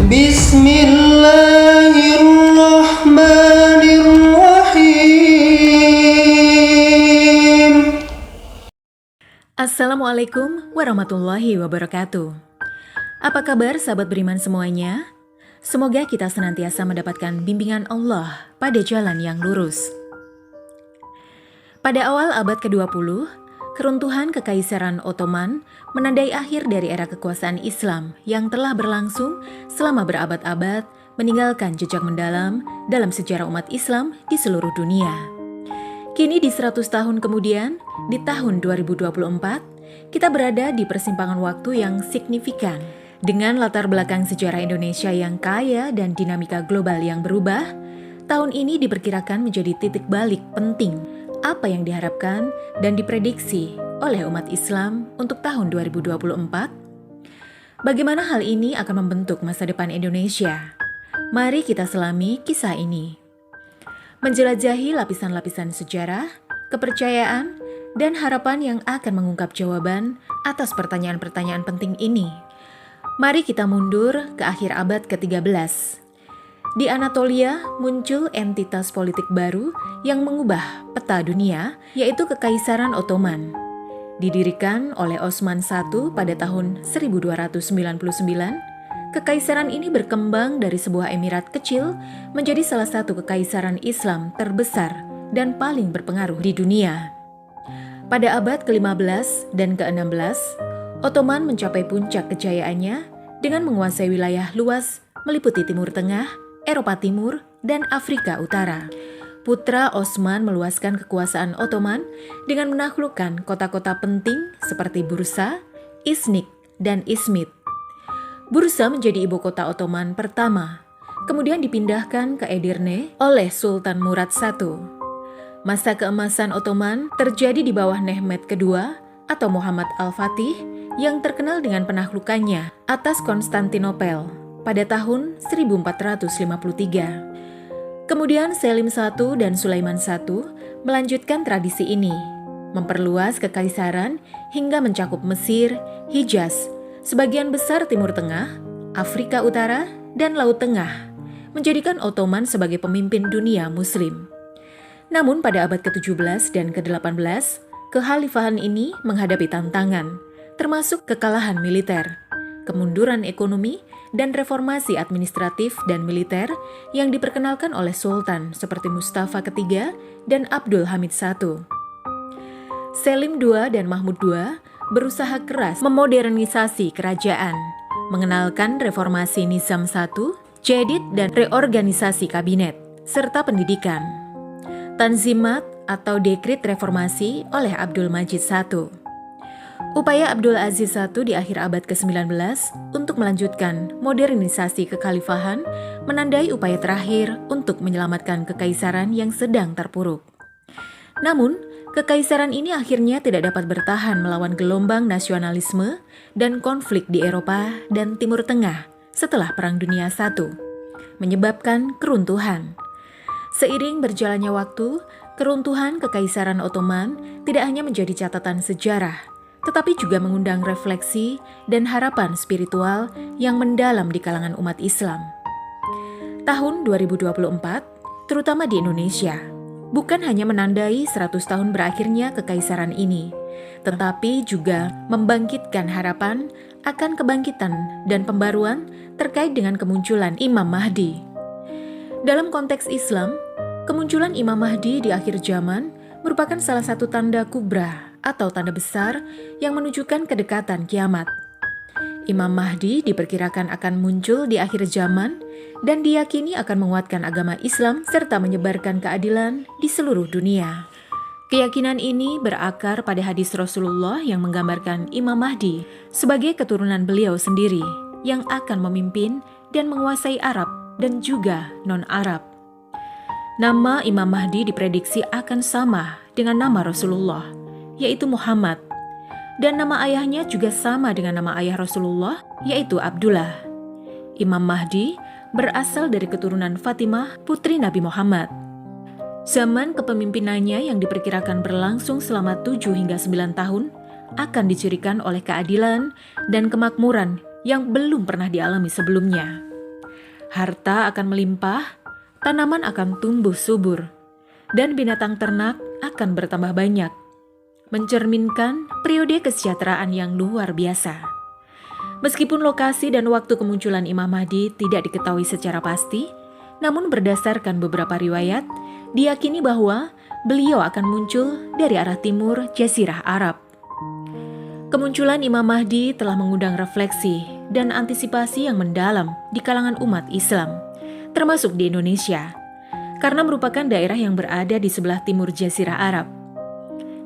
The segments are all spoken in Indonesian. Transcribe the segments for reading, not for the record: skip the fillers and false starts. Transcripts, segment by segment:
Bismillahirrahmanirrahim. Assalamualaikum warahmatullahi wabarakatuh. Apa kabar sahabat beriman semuanya? Semoga kita senantiasa mendapatkan bimbingan Allah pada jalan yang lurus. Pada awal abad ke-20, keruntuhan Kekaisaran Ottoman menandai akhir dari era kekuasaan Islam yang telah berlangsung selama berabad-abad, meninggalkan jejak mendalam dalam sejarah umat Islam di seluruh dunia. Kini di 100 tahun kemudian, di tahun 2024, kita berada di persimpangan waktu yang signifikan. Dengan latar belakang sejarah Indonesia yang kaya dan dinamika global yang berubah, tahun ini diperkirakan menjadi titik balik penting apa yang diharapkan dan diprediksi oleh umat Islam untuk tahun 2024. Bagaimana hal ini akan membentuk masa depan Indonesia? Mari kita selami kisah ini. Menjelajahi lapisan-lapisan sejarah, kepercayaan, dan harapan yang akan mengungkap jawaban atas pertanyaan-pertanyaan penting ini. Mari kita mundur ke akhir abad ke-13. Di Anatolia muncul entitas politik baru yang mengubah peta dunia, yaitu Kekaisaran Ottoman. Didirikan oleh Osman I pada tahun 1299, Kekaisaran ini berkembang dari sebuah emirat kecil menjadi salah satu kekaisaran Islam terbesar dan paling berpengaruh di dunia. Pada abad ke-15 dan ke-16, Ottoman mencapai puncak kejayaannya dengan menguasai wilayah luas meliputi Timur Tengah, Eropa Timur, dan Afrika Utara. Putra Osman meluaskan kekuasaan Ottoman dengan menaklukkan kota-kota penting seperti Bursa, Iznik, dan Izmit. Bursa menjadi ibu kota Ottoman pertama, kemudian dipindahkan ke Edirne oleh Sultan Murad I. Masa keemasan Ottoman terjadi di bawah Mehmed II atau Muhammad Al-Fatih yang terkenal dengan penaklukannya atas Konstantinopel pada tahun 1453. Kemudian Selim I dan Sulaiman I melanjutkan tradisi ini, memperluas kekaisaran hingga mencakup Mesir, Hijaz, sebagian besar Timur Tengah, Afrika Utara, dan Laut Tengah, menjadikan Ottoman sebagai pemimpin dunia Muslim. Namun pada abad ke-17 dan ke-18, kekhalifahan ini menghadapi tantangan, termasuk kekalahan militer, kemunduran ekonomi, dan reformasi administratif dan militer yang diperkenalkan oleh Sultan seperti Mustafa III dan Abdul Hamid I. Selim II dan Mahmud II berusaha keras memodernisasi kerajaan, mengenalkan reformasi Nizam I, Jadid, dan reorganisasi kabinet, serta pendidikan. Tanzimat atau dekrit reformasi oleh Abdul Majid I. Upaya Abdul Aziz I di akhir abad ke-19 untuk melanjutkan modernisasi kekhalifahan menandai upaya terakhir untuk menyelamatkan kekaisaran yang sedang terpuruk. Namun, kekaisaran ini akhirnya tidak dapat bertahan melawan gelombang nasionalisme dan konflik di Eropa dan Timur Tengah setelah Perang Dunia I, menyebabkan keruntuhan. Seiring berjalannya waktu, keruntuhan Kekaisaran Ottoman tidak hanya menjadi catatan sejarah, tetapi juga mengundang refleksi dan harapan spiritual yang mendalam di kalangan umat Islam. Tahun 2024, terutama di Indonesia, bukan hanya menandai 100 tahun berakhirnya kekaisaran ini, tetapi juga membangkitkan harapan akan kebangkitan dan pembaruan terkait dengan kemunculan Imam Mahdi. Dalam konteks Islam, kemunculan Imam Mahdi di akhir zaman merupakan salah satu tanda kubra atau tanda besar yang menunjukkan kedekatan kiamat. Imam Mahdi diperkirakan akan muncul di akhir zaman dan diyakini akan menguatkan agama Islam serta menyebarkan keadilan di seluruh dunia. Keyakinan ini berakar pada hadis Rasulullah yang menggambarkan Imam Mahdi sebagai keturunan beliau sendiri yang akan memimpin dan menguasai Arab dan juga non-Arab. Nama Imam Mahdi diprediksi akan sama dengan nama Rasulullah, yaitu Muhammad. Dan nama ayahnya juga sama dengan nama ayah Rasulullah, yaitu Abdullah. Imam Mahdi berasal dari keturunan Fatimah, putri Nabi Muhammad. Zaman kepemimpinannya yang diperkirakan berlangsung selama 7 hingga 9 tahun akan dicirikan oleh keadilan dan kemakmuran yang belum pernah dialami sebelumnya. harta akan melimpah, tanaman akan tumbuh subur, dan binatang ternak akan bertambah banyak, mencerminkan periode kesejahteraan yang luar biasa. Meskipun lokasi dan waktu kemunculan Imam Mahdi tidak diketahui secara pasti, namun berdasarkan beberapa riwayat, diyakini bahwa beliau akan muncul dari arah timur Jazirah Arab. Kemunculan Imam Mahdi telah mengundang refleksi dan antisipasi yang mendalam di kalangan umat Islam, termasuk di Indonesia, karena merupakan daerah yang berada di sebelah timur Jazirah Arab.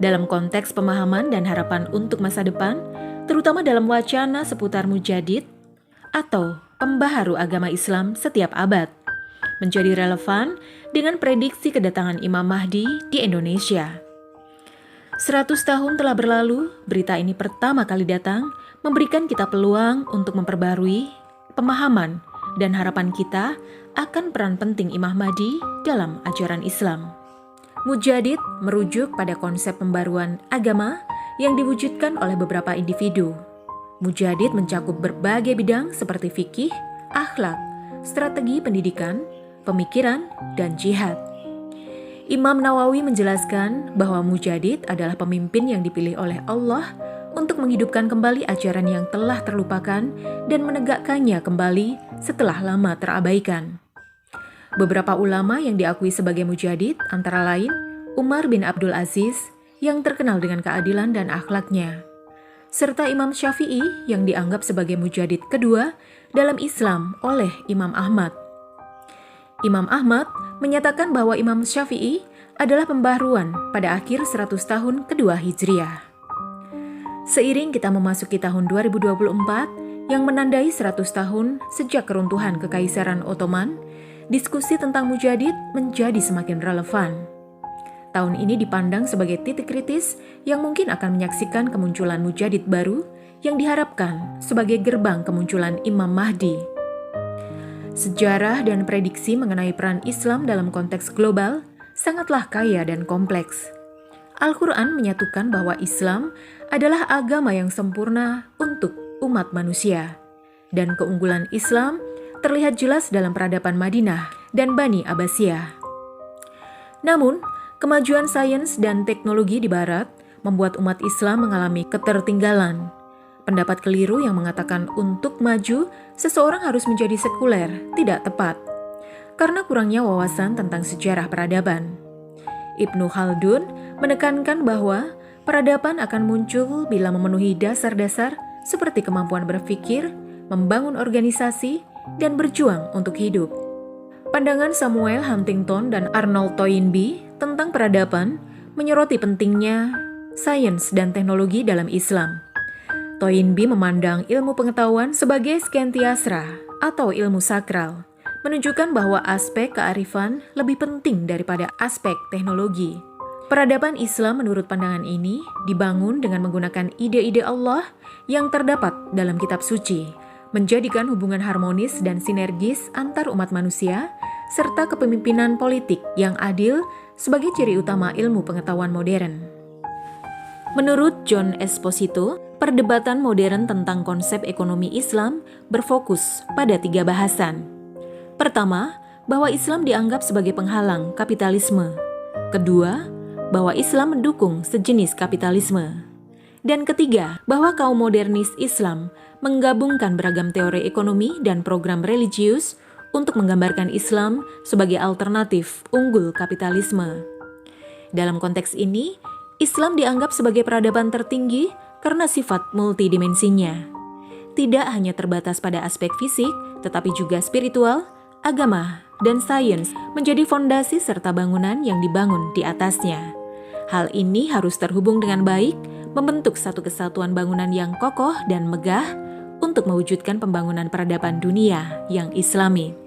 Dalam konteks pemahaman dan harapan untuk masa depan, terutama dalam wacana seputar mujadid atau pembaharu agama Islam setiap abad, menjadi relevan dengan prediksi kedatangan Imam Mahdi di Indonesia. 100 tahun telah berlalu, berita ini pertama kali datang, memberikan kita peluang untuk memperbarui pemahaman dan harapan kita akan peran penting Imam Mahdi dalam ajaran Islam. Mujadid merujuk pada konsep pembaruan agama yang diwujudkan oleh beberapa individu. Mujadid mencakup berbagai bidang seperti fikih, akhlak, strategi pendidikan, pemikiran, dan jihad. Imam Nawawi menjelaskan bahwa mujadid adalah pemimpin yang dipilih oleh Allah untuk menghidupkan kembali ajaran yang telah terlupakan dan menegakkannya kembali setelah lama terabaikan. Beberapa ulama yang diakui sebagai mujadid antara lain Umar bin Abdul Aziz yang terkenal dengan keadilan dan akhlaknya, serta Imam Syafi'i yang dianggap sebagai mujadid kedua dalam Islam oleh Imam Ahmad. Imam Ahmad menyatakan bahwa Imam Syafi'i adalah pembaharuan pada akhir 100 tahun kedua Hijriah. Seiring kita memasuki tahun 2024 yang menandai 100 tahun sejak keruntuhan Kekaisaran Ottoman, diskusi tentang mujadid menjadi semakin relevan. Tahun ini dipandang sebagai titik kritis yang mungkin akan menyaksikan kemunculan mujadid baru yang diharapkan sebagai gerbang kemunculan Imam Mahdi. Sejarah dan prediksi mengenai peran Islam dalam konteks global sangatlah kaya dan kompleks. Al-Quran menyatukan bahwa Islam adalah agama yang sempurna untuk umat manusia, dan keunggulan Islam terlihat jelas dalam peradaban Madinah dan Bani Abbasiyah. Namun, kemajuan sains dan teknologi di Barat membuat umat Islam mengalami ketertinggalan. Pendapat keliru yang mengatakan untuk maju, seseorang harus menjadi sekuler tidak tepat, karena kurangnya wawasan tentang sejarah peradaban. Ibnu Khaldun menekankan bahwa peradaban akan muncul bila memenuhi dasar-dasar seperti kemampuan berpikir, membangun organisasi, dan berjuang untuk hidup. Pandangan Samuel Huntington dan Arnold Toynbee tentang peradaban menyoroti pentingnya sains dan teknologi dalam Islam. Toynbee memandang ilmu pengetahuan sebagai skentiasra atau ilmu sakral, menunjukkan bahwa aspek kearifan lebih penting daripada aspek teknologi. Peradaban Islam menurut pandangan ini dibangun dengan menggunakan ide-ide Allah yang terdapat dalam kitab suci, menjadikan hubungan harmonis dan sinergis antar umat manusia, serta kepemimpinan politik yang adil sebagai ciri utama ilmu pengetahuan modern. Menurut John Esposito, perdebatan modern tentang konsep ekonomi Islam berfokus pada 3 bahasan. Pertama, bahwa Islam dianggap sebagai penghalang kapitalisme. Kedua, bahwa Islam mendukung sejenis kapitalisme. Dan ketiga, bahwa kaum modernis Islam menggabungkan beragam teori ekonomi dan program religius untuk menggambarkan Islam sebagai alternatif unggul kapitalisme. Dalam konteks ini, Islam dianggap sebagai peradaban tertinggi karena sifat multidimensinya. Tidak hanya terbatas pada aspek fisik, tetapi juga spiritual, agama, dan sains menjadi fondasi serta bangunan yang dibangun di atasnya. Hal ini harus terhubung dengan baik, membentuk satu kesatuan bangunan yang kokoh dan megah untuk mewujudkan pembangunan peradaban dunia yang Islami.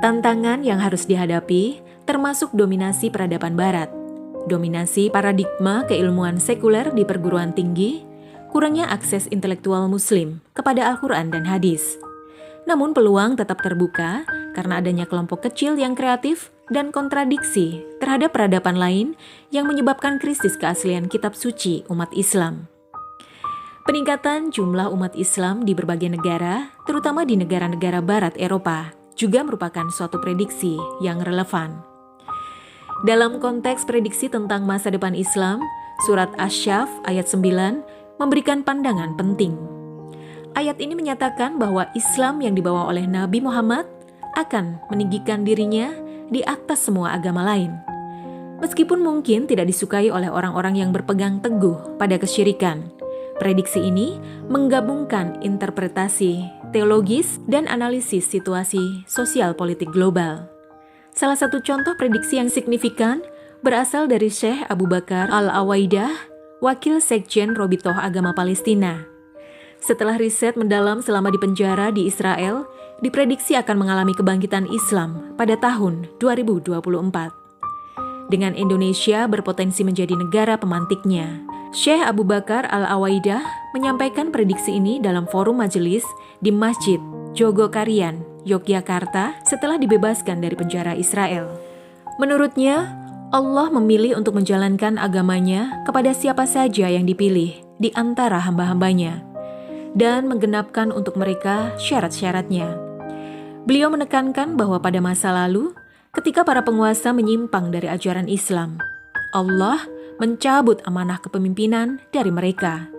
Tantangan yang harus dihadapi termasuk dominasi peradaban Barat, dominasi paradigma keilmuan sekuler di perguruan tinggi, kurangnya akses intelektual Muslim kepada Al-Quran dan hadis. Namun peluang tetap terbuka karena adanya kelompok kecil yang kreatif dan kontradiksi terhadap peradaban lain yang menyebabkan krisis keaslian kitab suci umat Islam. Peningkatan jumlah umat Islam di berbagai negara, terutama di negara-negara Barat Eropa, juga merupakan suatu prediksi yang relevan. Dalam konteks prediksi tentang masa depan Islam, surat Asy-Syaff ayat 9 memberikan pandangan penting. Ayat ini menyatakan bahwa Islam yang dibawa oleh Nabi Muhammad akan meninggikan dirinya di atas semua agama lain. Meskipun mungkin tidak disukai oleh orang-orang yang berpegang teguh pada kesyirikan, prediksi ini menggabungkan interpretasi teologis dan analisis situasi sosial politik global. Salah satu contoh prediksi yang signifikan berasal dari Syekh Abu Bakar Al-Awaidah, wakil sekjen Robitoh Agama Palestina. Setelah riset mendalam selama di penjara di Israel, diprediksi akan mengalami kebangkitan Islam pada tahun 2024. Dengan Indonesia berpotensi menjadi negara pemantiknya, Syekh Abu Bakar Al-Awaidah menyampaikan prediksi ini dalam forum majelis di Masjid Jogokarian, Yogyakarta setelah dibebaskan dari penjara Israel. Menurutnya, Allah memilih untuk menjalankan agamanya kepada siapa saja yang dipilih di antara hamba-hambanya dan menggenapkan untuk mereka syarat-syaratnya. Beliau menekankan bahwa pada masa lalu, ketika para penguasa menyimpang dari ajaran Islam, Allah mencabut amanah kepemimpinan dari mereka.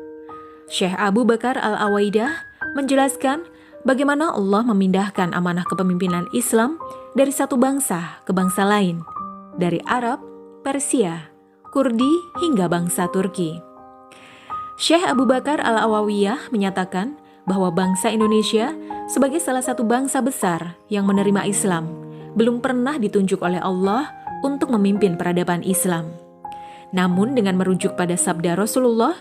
Syekh Abu Bakar Al-Awaidah menjelaskan bagaimana Allah memindahkan amanah kepemimpinan Islam dari satu bangsa ke bangsa lain, dari Arab, Persia, Kurdi, hingga bangsa Turki. Syekh Abu Bakar Al-Awawiyah menyatakan bahwa bangsa Indonesia sebagai salah satu bangsa besar yang menerima Islam belum pernah ditunjuk oleh Allah untuk memimpin peradaban Islam. Namun dengan merujuk pada sabda Rasulullah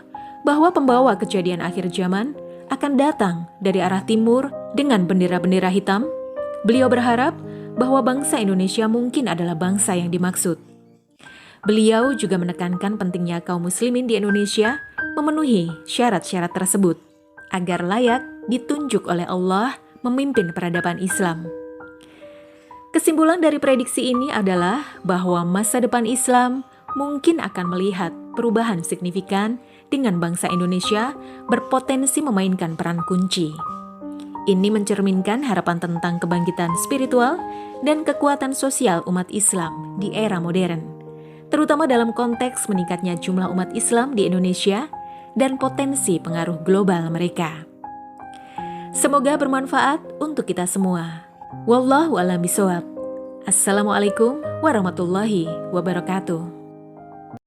bahwa pembawa kejadian akhir zaman akan datang dari arah timur dengan bendera-bendera hitam, beliau berharap bahwa bangsa Indonesia mungkin adalah bangsa yang dimaksud. Beliau juga menekankan pentingnya kaum muslimin di Indonesia memenuhi syarat-syarat tersebut agar layak ditunjuk oleh Allah memimpin peradaban Islam. Kesimpulan dari prediksi ini adalah bahwa masa depan Islam mungkin akan melihat perubahan signifikan dengan bangsa Indonesia berpotensi memainkan peran kunci. Ini mencerminkan harapan tentang kebangkitan spiritual dan kekuatan sosial umat Islam di era modern, terutama dalam konteks meningkatnya jumlah umat Islam di Indonesia dan potensi pengaruh global mereka. Semoga bermanfaat untuk kita semua. Wallahu a'lam bishawab. Assalamualaikum warahmatullahi wabarakatuh.